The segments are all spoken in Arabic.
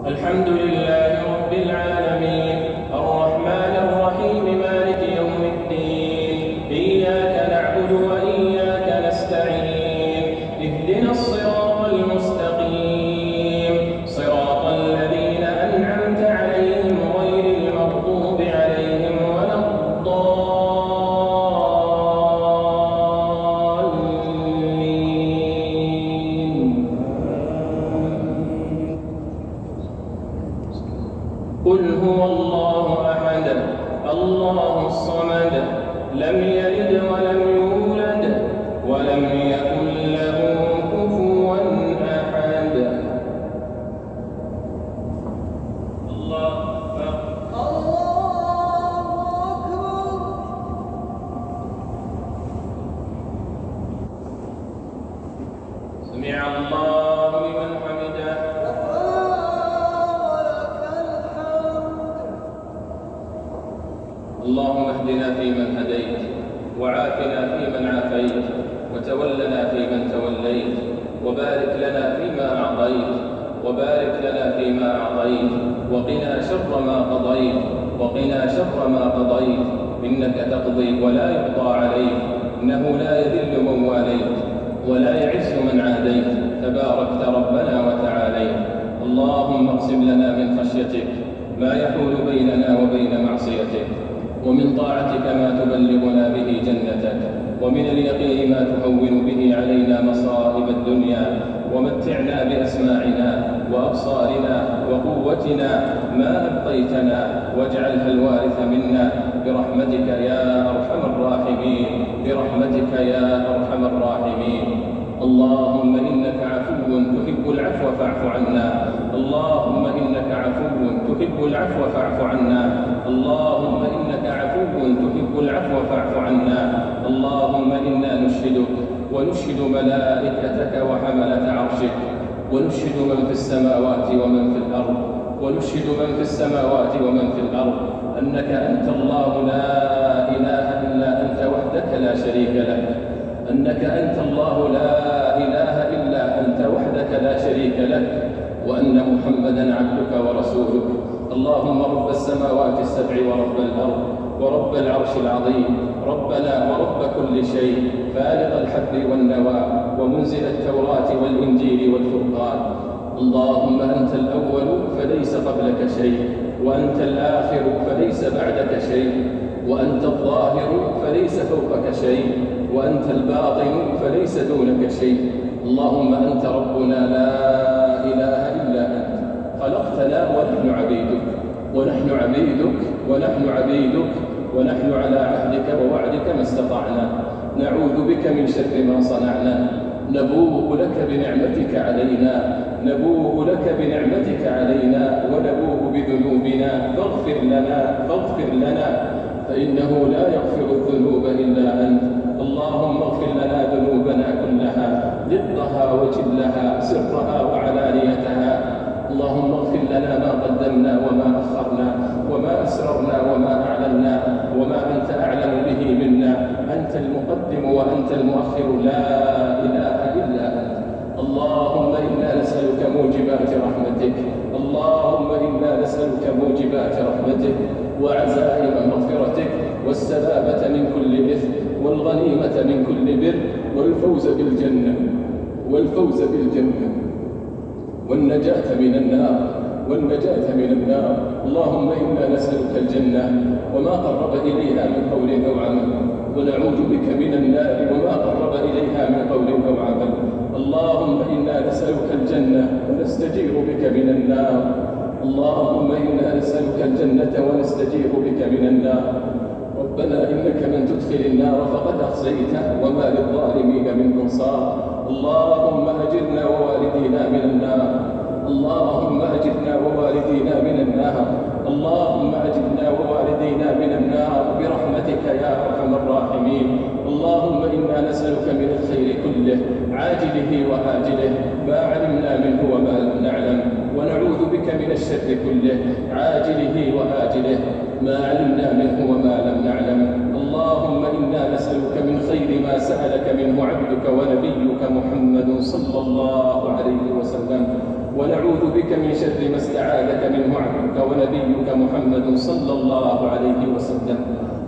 الحمد لله رب العالمين الرحمن الرحيم مالك يوم الدين إياك نعبد وإياك نستعين اهدنا الصراط المستقيم صراط الذين أنعمت عليهم غير المغضوب عليهم ولا الضالين. قل هو الله أحد الله الصمد لم يلد ولم يولد ولم يكن له كفوا أحد. الله أكبر. سمع الله لمن حمده. اللهم اهدنا فيمن هديت وعافنا فيمن عافيت وتولنا فيمن توليت وبارك لنا فيما أعطيت وقنا شر ما قضيت إنك تقضي ولا يقضى عليك إنه لا يذل من واليت ولا يعز من عاديت تباركت ربنا وتعاليت. اللهم اقسم لنا من خشيتك ما يحول بيننا وبين معصيتك ومن طاعتك ما تبلغنا به جنتك ومن اليقين ما تهون به علينا مصائب الدنيا ومتعنا بأسماعنا وأبصارنا وقوتنا ما أبقيتنا واجعلها الوارث منا برحمتك يا أرحم الراحمين. اللهم إنك عفو تحب العفو فاعف عنا. اللهم إنك عفو تحب العفو فاعف عنا. اللهم إنا نشهدك ونشهد ملائكتك وحملة عرشك ونشهد من في السماوات ومن في الأرض أنك أنت الله لا إله إلا أنت وحدك لا شريك لك وأن محمدا عبدك ورسولك. اللهم رب السماوات السبع ورب الأرض ورب العرش العظيم ربنا ورب كل شيء فالق الحب والنوى ومنزل التوراة والإنجيل والفرقان. اللهم أنت الأول فليس قبلك شيء وأنت الآخر فليس بعدك شيء وأنت الظاهر فليس فوقك شيء وأنت الباطن فليس دونك شيء. اللهم أنت ربنا لا إله إلا أنت خلقتنا ونحن عبيدك ونحن على عهدك ووعدك ما استطعنا نعوذ بك من شر ما صنعنا نبوء لك بنعمتك علينا ونبوء بذنوبنا فاغفر لنا فإنه لا يغفر الذنوب إلا أنت. اللهم اغفر لنا ذنوبنا كلها دقها وجلها سرها وعلانيتها. اللهم اغفر لنا ما قدمنا وما أخرنا وما أسررنا وما أعلنا وما أنت أعلم به منا. أنت المقدم وأنت المؤخر لا إله إلا أنت. اللهم إنا نسألك موجبات رحمتك وعزائم مغفرتك والسلامة من كل إثم والغنيمة من كل بر والفوز بالجنة والنجاة من النار. اللهم إنا نسألك الجنة وما قرب إليها من قول أو عمل ونعوذ بك من النار وما قرب إليها من قول أو عمل. اللهم إنا نسألك الجنة ونستجير بك من النار. اللهم إنا نسألك الجنة ونستجير بك من النار. ربنا إنك من تدخل النار فقد أخزيته وما للظالمين من أنصار. اللهم أجرنا ووالدينا من النار. اللهم أجرنا ووالدينا من النار برحمتك يا أرحم الراحمين. اللهم إنا نسألك من الخير كله عاجله وآجله ما علمنا منه وما لم نعلم ونعوذ بك من الشر كله عاجله وآجله ما علمنا منه وما لم نعلم. اللهم إنا نسألك من خير ما سألك منه عبدك ونبيك محمد صلى الله عليه وسلم ونعوذ بك من شر ما استعاذك منه عبدك ونبيك محمد صلى الله عليه وسلم.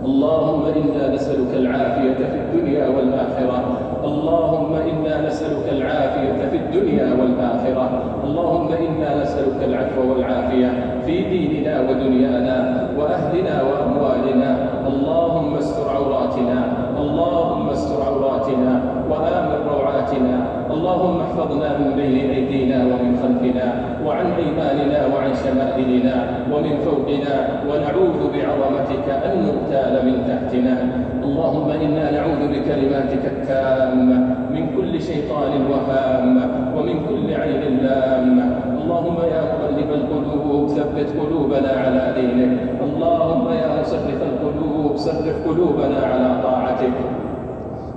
اللهم إنا نسألك العافية في الدنيا والآخرة. اللهم إنا نسألك العافية في الدنيا والآخرة. اللهم إنا نسألك العفو والعافية في ديننا ودنيانا وأهلنا وأموالنا. اللهم استر عوراتنا، اللهم استر عوراتنا وآمن روعاتنا. اللهم احفظنا من بين أيدينا ومن خلفنا وعن أيماننا وعن شمائلنا ومن فوقنا، ونعوذ بعظمتك أن نغتال من تحتنا. اللهم إنا نعوذ بكلماتك التامة من كل شيطان وهامة ومن كل عين لامة. اللهم يا مقلب القلوب ثبت قلوبنا على دينك. اللهم يا مصرف القلوب صرف قلوبنا على طاعتك.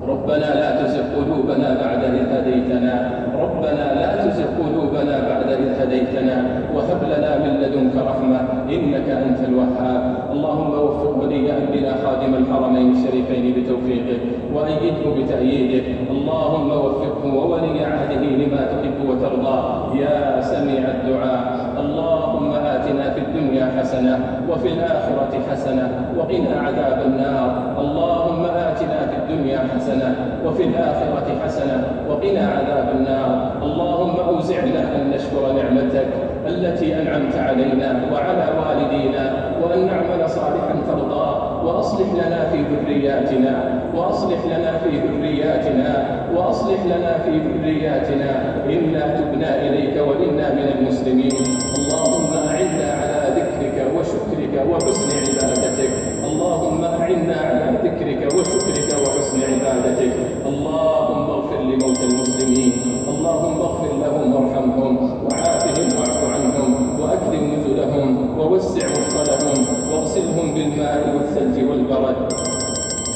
ربنا لا تزغ قلوبنا بعد إذ هديتنا، ربنا لا تزغ قلوبنا بعد إذ هديتنا وهب لنا من لدنك رحمة إنك أنت الوهاب. اللهم وفق ولي أمرنا خادم الحرمين الشريفين بتوفيقك وأيده بتأييدك. اللهم وفقه وولي عهده لما تحب وترضى يا سميع الدعاء. اللهم آتنا في الدنيا حسنة وفي الآخرة حسنة وقنا عذاب النار. اللهم آتنا في الدنيا حسنة وفي الآخرة حسنة وقنا عذاب النار. اللهم أوزعنا أن نشكر نعمتك التي أنعمت علينا وعلى والدينا، وأن نعمل صالحا ترضاه، وأصلح لنا في ذرياتنا، وأصلح لنا في ذرياتنا، وأصلح لنا في ذرياتنا. إنا تبنا إليك وإنا من المسلمين. اللهم أعنا على ذكرك وشكرك وحسن عبادتك. اللهم أعنا على ذكرك وشكرك وحسن عبادتك. اللهم اغفر لموتى المسلمين، اللهم اغفر لهم وارحمهم وعافهم واعف عنهم وأكرم نزلهم ووسع مدخلهم واغسلهم بالماء والثلج والبرد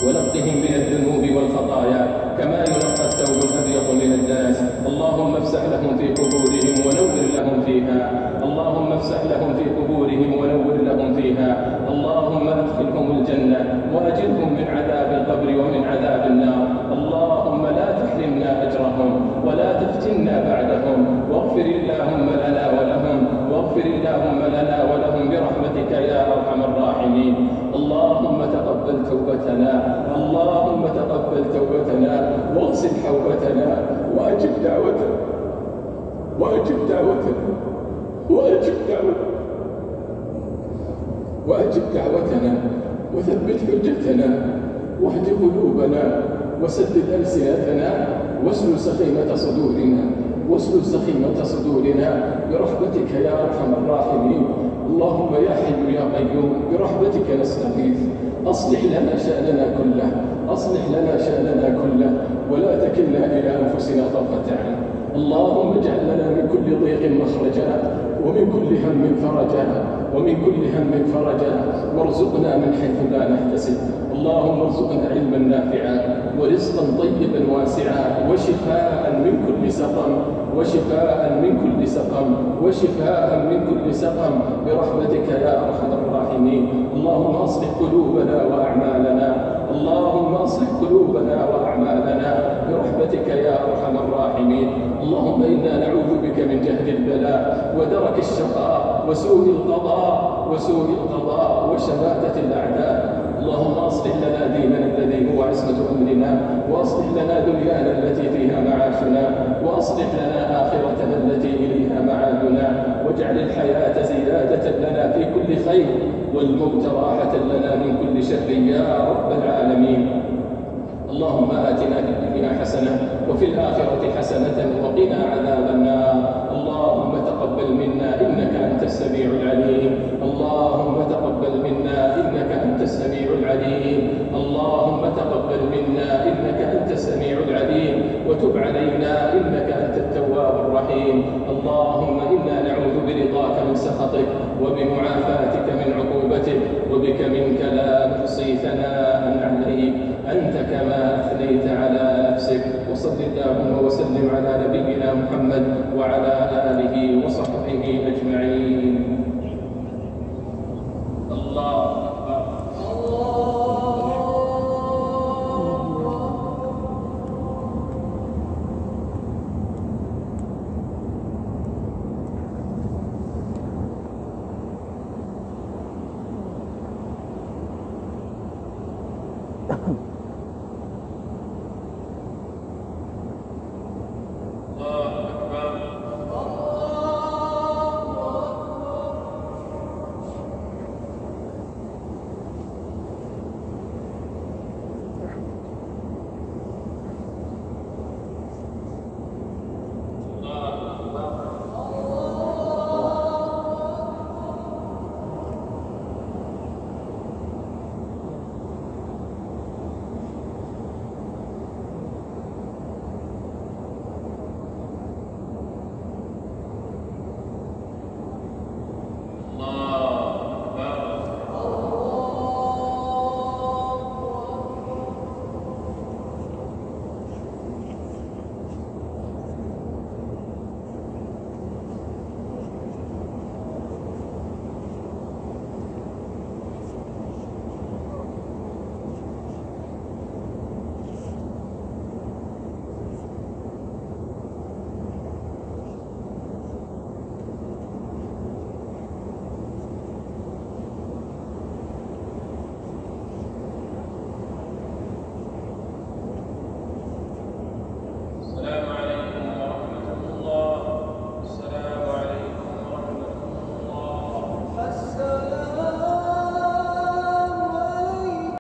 ونقهم من الذنوب والخطايا كما ينقى الثوب الأبيض من الدنس. اللهم افسح لهم في قبورهم ونور لهم فيها. اللهم افسح لهم في قبورهم ونور لهم فيها. اللهم ادخلهم الجنة وأجرهم من عذاب القبر ومن عذاب النار. اللهم لا تحرمنا أجرهم ولا تفتنا بعدهم، واغفر اللهم لنا ولهم، واغفر اللهم لنا ولهم برحمتك يا أرحم الراحمين. اللهم تقبل توبتنا، اللهم تقبل توبتنا واغسل حوبتنا وأجب دعوتنا، وأجب دعوتنا، وأجب دعوتنا، وأجب دعوتنا، وثبت حجتنا، واهد قلوبنا، وسدد ألسنتنا، واسلل سخيمة صدورنا، واسلل سخيمة صدورنا برحمتك يا أرحم الراحمين. اللهم يا حي يا قيوم برحمتك نستغيث. أصلح لنا شأننا كله، أصلح لنا شأننا كله، ولا تكلنا إلى أنفسنا طرفة عين. اللهم اجعل لنا من كل ضيق مخرجا ومن كل هم فرجا، ومن كل هم فرجا، وارزقنا من حيث لا نحتسب. اللهم ارزقنا علما نافعا ورزقا طيبا واسعا وشفاء من كل سقم، وشفاء من كل سقم، وشفاء من كل سقم برحمتك يا أرحم الراحمين. اللهم أصلح قلوبنا وأعمالنا، اللهم أصلح قلوبنا وأعمالنا برحمتك يا أرحم الراحمين. اللهم إنا نعوذ بك من جهد البلاء ودرك الشقاء وسوء القضاء وشماتة الأعداء. اللهم أصلح لنا ديننا الذي هو عصمة أمرنا، وأصلح لنا دنيانا التي فيها معاشنا، وأصلح لنا آخرتنا التي إليها معادنا، واجعل الحياة زيادة لنا في كل خير والموت راحة لنا من كل شر يا رب العالمين. اللهم آتنا في الدنيا حسنة وفي الآخرة حسنة وقنا عذاب النار. اللهم تقبل منا إنك أنت السميع العليم. اللهم تقبل منا إنك أنت السميع العليم. اللهم تقبل منا إنك أنت السميع العليم، وتب علينا إنك أنت التواب الرحيم. اللهم إنا نعوذ برضاك من سخطك وبمعافاتك من عقوبتك، وبك منك لا نحصي ثناء عليك أنت كما أثنيت على نفسك. وصل اللهم وسلم على نبينا محمد وعلى آله وصحبه أجمعين. الله